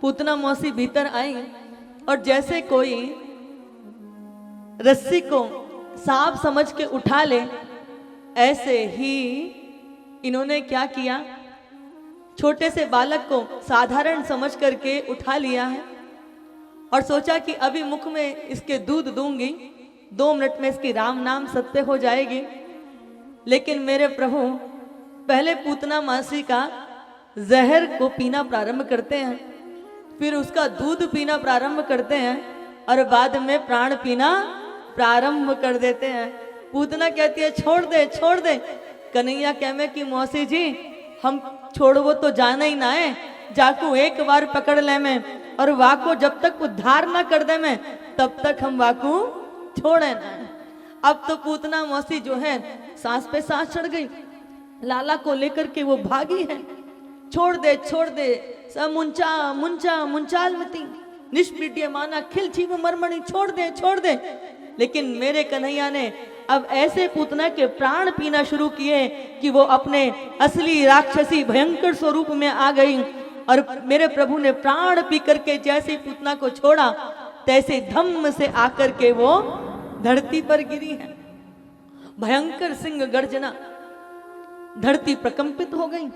पूतना मौसी भीतर आई और जैसे कोई रस्सी को सांप समझ के उठा ले, ऐसे ही इन्होंने क्या किया, छोटे से बालक को साधारण समझ करके उठा लिया है और सोचा कि अभी मुख में इसके दूध दूंगी, 2 मिनट में इसकी राम नाम सत्य हो जाएगी। लेकिन मेरे प्रभु पहले पूतना मासी का जहर को पीना प्रारंभ करते हैं, फिर उसका दूध पीना प्रारंभ करते हैं और बाद में प्राण पीना प्रारंभ कर देते हैं। पूतना कहती है छोड़ दे छोड़ दे। कन्हैया कहमे कि मौसी जी हम छोड़ो तो जाना ही ना है, जाकू एक बार पकड़ ले में और वाको जब तक उद्धार ना कर दे में तब तक हम वाकू छोड़े ना। अब तो पूतना मौसी जो है सांस पे सांस चढ़ गई, लाला को लेकर के वो भागी है। छोड़ दे सब मुंचा मुंचा मुंचाल मती निष्पीड्य माना खिल छीव मरमणी, छोड़ दे। लेकिन मेरे कन्हैया ने अब ऐसे पूतना के प्राण पीना शुरू किए कि वो अपने असली राक्षसी भयंकर स्वरूप में आ गई और मेरे प्रभु ने प्राण पी करके जैसे पूतना को छोड़ा तैसे धम्म से आकर के वो धरती पर गिरी है। भयंकर सिंह गर्जना, धरती प्रकंपित हो गई,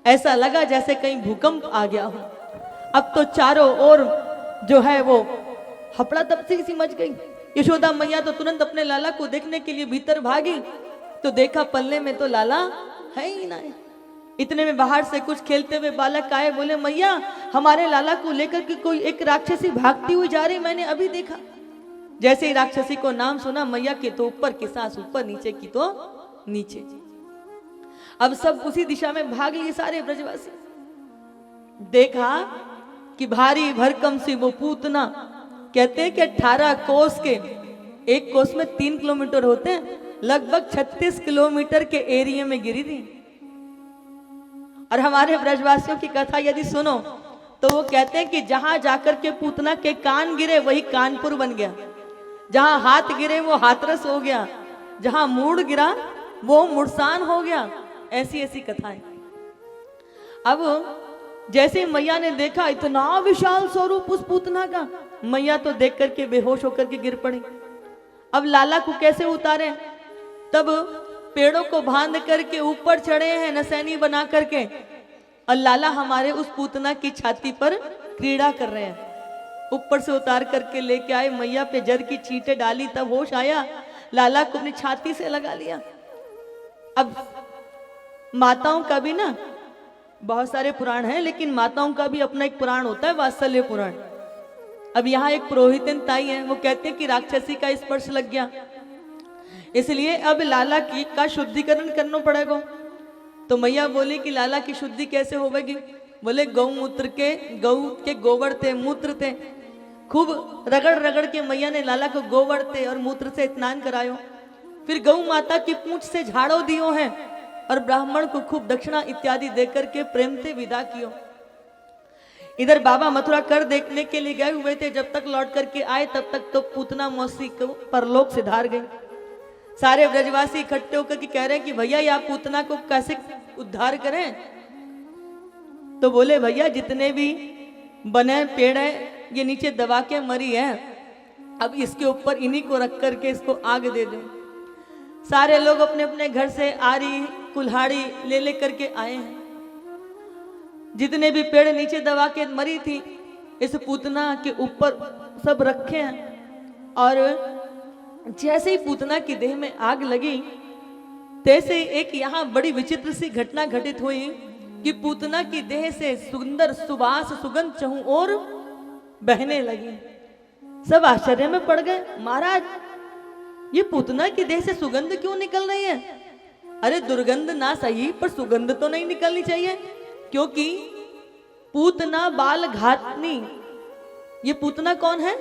ऐसा लगा जैसे कहीं भूकंप आ गया हो। अब तो चारों ओर जो है वो हपड़ा तपसी सी मच गई। यशोदा मैया तो तुरंत अपने लाला को देखने के लिए भीतर भागी तो देखा पल्ले में तो लाला है ही ना। इतने में बाहर से कुछ खेलते हुए बालक आए, बोले मैया हमारे लाला को लेकर के कोई एक राक्षसी भागती हुई जा रही, मैंने अभी देखा। जैसे ही राक्षसी को नाम सुना, मैया के तो ऊपर की सांस ऊपर, नीचे की तो नीचे। अब सब उसी दिशा में भाग लिए सारे ब्रजवासी। देखा कि भारी भरकम सी वो पूतना, कहते हैं कि 18 कोस के, एक कोस में 3 किलोमीटर होते हैं, लगभग 36 किलोमीटर के एरिया में गिरी थी। और हमारे ब्रजवासियों की कथा यदि सुनो तो वो कहते हैं कि जहां जाकर के पूतना के कान गिरे वही कानपुर बन गया, जहां हाथ गिरे वो हाथरस हो गया, जहां मूड गिरा वो मुड़सान हो गया। ऐसी ऐसी कथाएं। अब जैसे ही मैया ने देखा इतना विशाल स्वरूप उस पूतना का, मैया तो देख करके बेहोश होकर के गिर पड़ी। अब लाला को कैसे उतारे, तब पेड़ों को बांध करके ऊपर चढ़े हैं नसैनी बना करके, और लाला हमारे उस पूतना की छाती पर क्रीड़ा कर रहे हैं। ऊपर से उतार करके लेके आए, मैया पे जर की छींटे डाली, तब होश आया, लाला को अपनी छाती से लगा लिया। अब माताओं का भी ना बहुत सारे पुराण हैं, लेकिन माताओं का भी अपना एक पुराण होता है, वात्सल्य पुराण। अब यहाँ एक पुरोहितन ताई है, वो कहते हैं कि राक्षसी का स्पर्श लग गया, इसलिए अब लाला की का शुद्धिकरण करना पड़ेगा। तो मैया बोली कि लाला की शुद्धि कैसे होगी? बोले गौमूत्र के, गौ के गोबर थे, मूत्र थे, खूब रगड़ रगड़ के मैया ने लाला को गोबर थे और मूत्र से स्नान करायो, फिर गौ माता की पूंछ से झाड़ो दियो हैं और ब्राह्मण को खूब दक्षिणा इत्यादि देकर के प्रेम से विदा कियो। इधर बाबा मथुरा कर देखने के लिए गए हुए थे, जब तक लौट करके आए तब तक तो पूतना मौसी को परलोक से धार गई। सारे ब्रजवासी इकट्ठे होकर के कह रहे हैं कि भैया ये आप पूतना को कैसे उद्धार करें? तो बोले भैया जितने भी बने पेड़ है ये नीचे दबा के मरी है, अब इसके ऊपर इन्हीं को रख करके इसको आग दे दो। सारे लोग अपने अपने घर से आरी कुल्हाड़ी ले ले करके आए हैं। जितने भी पेड़ नीचे दबा के मरी थी इस पूतना के ऊपर सब रखे हैं, और जैसे ही पूतना की देह में आग लगी तैसे एक यहाँ बड़ी विचित्र सी घटना घटित हुई कि पूतना की देह से सुंदर सुबास सुगंध चहु और बहने लगी। सब आश्चर्य में पड़ गए, महाराज ये पूतना की देह से सुगंध क्यों निकल रही है? अरे दुर्गंध ना सही पर सुगंध तो नहीं निकलनी चाहिए, क्योंकि पूतना बाल घातनी। ये पूतना कौन है?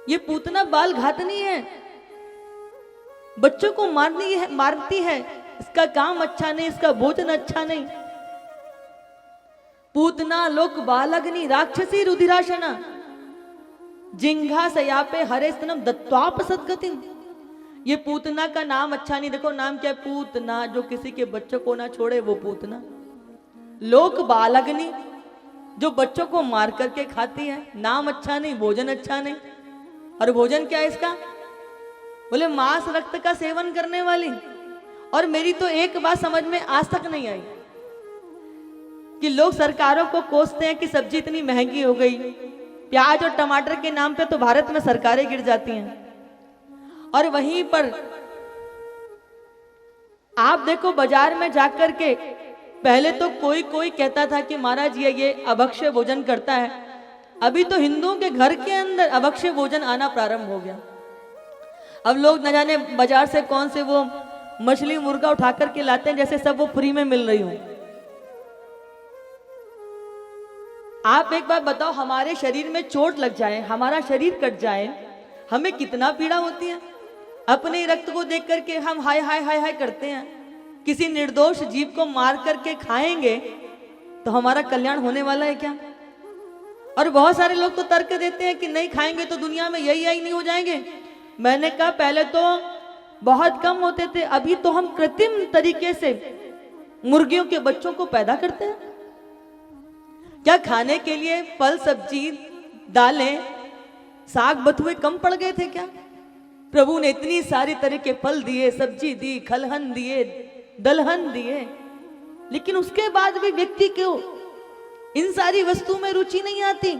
ये पूतना बाल घातनी है, बच्चों को मारती है, इसका काम अच्छा नहीं, इसका भोजन अच्छा नहीं। पूतना लोक बालग्नि राक्षसी रुधिराशना जिंघा सयापे हरे स्तनम दत्वाप सदगतिम। ये पूतना का नाम अच्छा नहीं। देखो नाम क्या है? पूतना, जो किसी के बच्चों को ना छोड़े वो पूतना। लोक बालग्नि, जो बच्चों को मार करके खाती है। नाम अच्छा नहीं, भोजन अच्छा नहीं। और भोजन क्या है इसका? बोले मांस रक्त का सेवन करने वाली। और मेरी तो एक बात समझ में आज तक नहीं आई कि लोग सरकारों को कोसते हैं कि सब्जी इतनी महंगी हो गई, प्याज और टमाटर के नाम पे तो भारत में सरकारें गिर जाती हैं। और वहीं पर आप देखो बाजार में जाकर के, पहले तो कोई कोई कहता था कि महाराज ये अभक्ष्य भोजन करता है। अभी तो हिंदुओं के घर के अंदर अभक्ष्य भोजन आना प्रारंभ हो गया। अब लोग न जाने बाजार से कौन से वो मछली मुर्गा उठा करके लाते हैं जैसे सब वो फ्री में मिल रही हो। आप एक बार बताओ, हमारे शरीर में चोट लग जाए, हमारा शरीर कट जाए, हमें कितना पीड़ा होती है। अपने रक्त को देख करके हम हाय हाय हाय हाय करते हैं। किसी निर्दोष जीव को मार करके खाएंगे तो हमारा कल्याण होने वाला है क्या? और बहुत सारे लोग तो तर्क देते हैं कि नहीं खाएंगे तो दुनिया में यही नहीं हो जाएंगे। मैंने कहा पहले तो बहुत कम होते थे, अभी तो हम कृत्रिम तरीके से मुर्गियों के बच्चों को पैदा करते हैं। क्या खाने के लिए फल सब्जी दालें साग बथुए कम पड़ गए थे क्या? प्रभु ने इतनी सारी तरह के फल दिए, सब्जी दी, खलहन दिए, दलहन दिए, लेकिन उसके बाद भी व्यक्ति को इन सारी वस्तु में रुचि नहीं आती।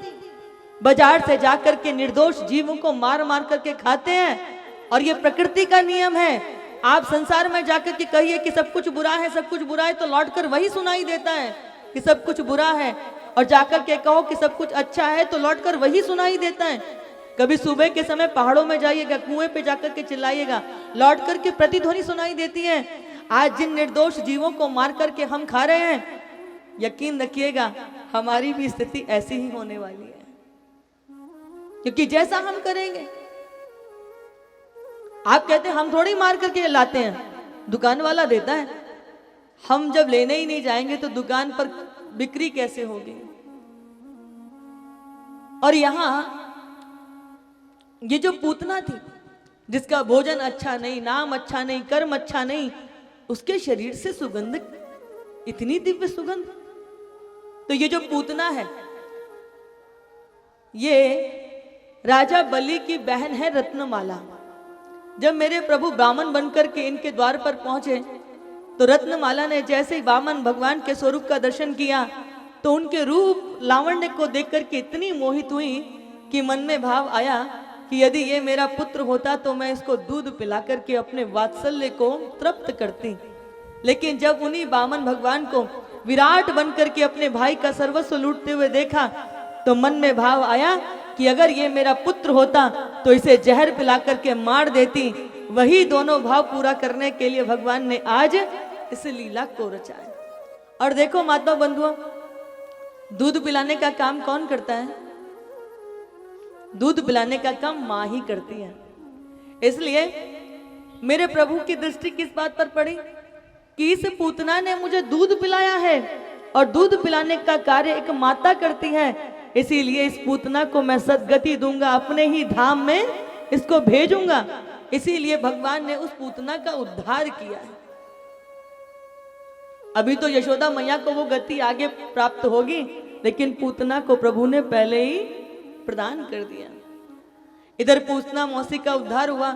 बाजार से जाकर के निर्दोष जीवों को मार मार करके खाते हैं। और ये प्रकृति का नियम है। आप संसार में जाकर के कहिए कि सब कुछ बुरा है, सब कुछ बुरा है, तो लौटकर वही सुनाई देता है कि सब कुछ बुरा है। और जाकर के कहो कि सब कुछ अच्छा है तो लौटकर वही सुनाई देता है। कभी सुबह के समय पहाड़ों में जाइएगा, कुएं पे जाकर के चिल्लाइएगा, लौट करके प्रतिध्वनि सुनाई देती है। आज जिन निर्दोष जीवों को मार करके हम खा रहे हैं, यकीन रखिएगा हमारी भी स्थिति ऐसी ही होने वाली है। क्योंकि जैसा हम करेंगे, आप कहते हैं हम थोड़ी मार करके लाते हैं, दुकान वाला देता है। हम जब लेने ही नहीं जाएंगे तो दुकान पर बिक्री कैसे होगी? और यहां ये जो पूतना थी जिसका भोजन अच्छा नहीं, नाम अच्छा नहीं, कर्म अच्छा नहीं, उसके शरीर से सुगंध, इतनी दिव्य सुगंध। तो ये जो पूतना है ये राजा बलि की बहन है रत्नमाला। जब मेरे प्रभु ब्राह्मण बनकर के इनके द्वार पर पहुंचे तो रत्नमाला ने जैसे ही वामन भगवान के स्वरूप का दर्शन किया तो उनके रूप लावण्य को देखकर के इतनी मोहित हुई कि मन में भाव आया कि यदि ये मेरा पुत्र होता तो मैं इसको दूध पिला करके अपने वात्सल्य को तृप्त करती। लेकिन जब उन्हीं वामन भगवान को विराट बनकर के अपने भाई का सर्वस्व लूटते हुए देखा तो मन में भाव आया कि अगर ये मेरा पुत्र होता तो इसे जहर पिला करके मार देती। वही दोनों भाव पूरा करने के लिए भगवान ने आज इस लीला को रचाया। और देखो माता बंधुओं, दूध पिलाने का काम कौन करता है? दूध पिलाने का काम मां ही करती है। इसलिए मेरे प्रभु की दृष्टि किस बात पर पड़ी कि इस पूतना ने मुझे दूध पिलाया है, और दूध पिलाने का कार्य एक माता करती है। इसीलिए इस पूतना को मैं सद्गति दूंगा, अपने ही धाम में इसको भेजूंगा। इसीलिए भगवान ने उस पूतना का उद्धार किया है। अभी तो यशोदा मैया को वो गति आगे प्राप्त होगी, लेकिन पूतना को प्रभु ने पहले ही प्रदान कर दिया। इधर पूतना मौसी का उद्धार हुआ,